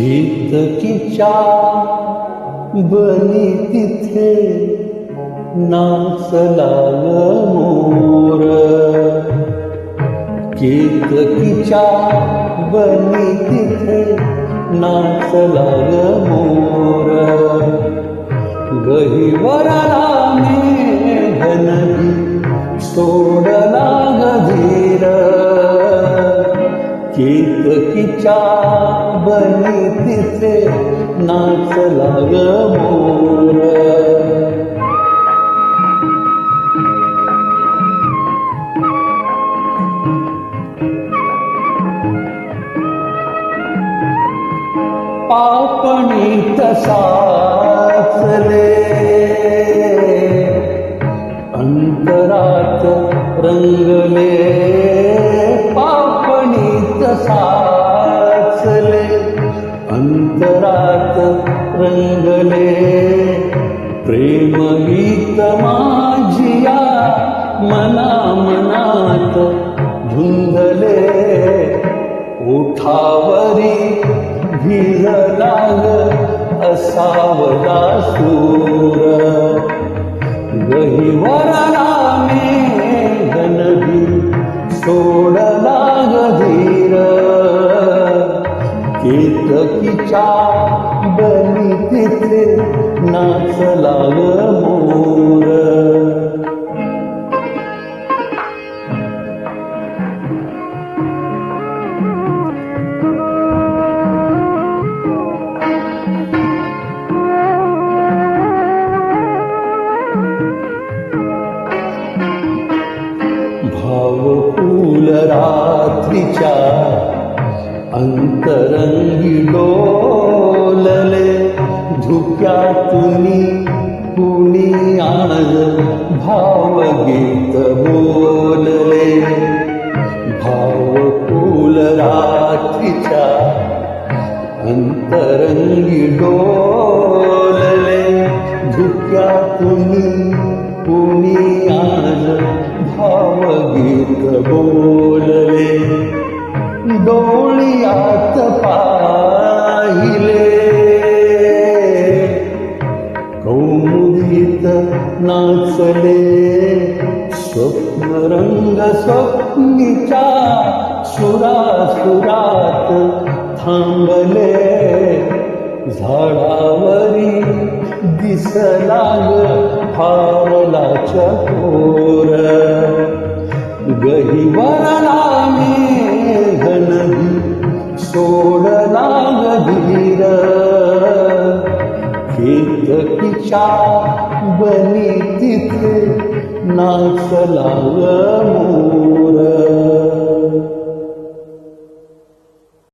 केतकीच्या बनी तिथे नाचला मोर. केतकीच्या बनी तिथे नाचला मोर. गहिवरला मेघनदी सोडला गधीर. केतकीच्या बनी तिथे नाचला मोर. पापणीत साचले अंतरात रंगले. पापणीत साचले अंतरात रंगले. प्रेमगीत माझिया मना मनात धुंदले. ओठावरी भिजला असावला सूर. गहिवरला मेघनदी सोडला गधीर. केतकीच्या बनी तिथे नाचला मोर. भावफूल रात्रीच्या अंतरंगी डोलले. धुक्यातुनी कुणी आज भावगीत बोलले. भावफूल रात्रीच्या अंतरंगी डोलले. धुक्यातुनी कुणी आज भावगीत बोलले. डोळ्यात पाहिले कौमुदीत नाचले. स्वप्नरंग स्वप्नीच्या सुरासुरात थांबले. झाडावरी दिसला फावला चकोर. गहिवरला मेघनदी सोडला गधीर. केतकीच्या बनी तिथे नाचला मोर.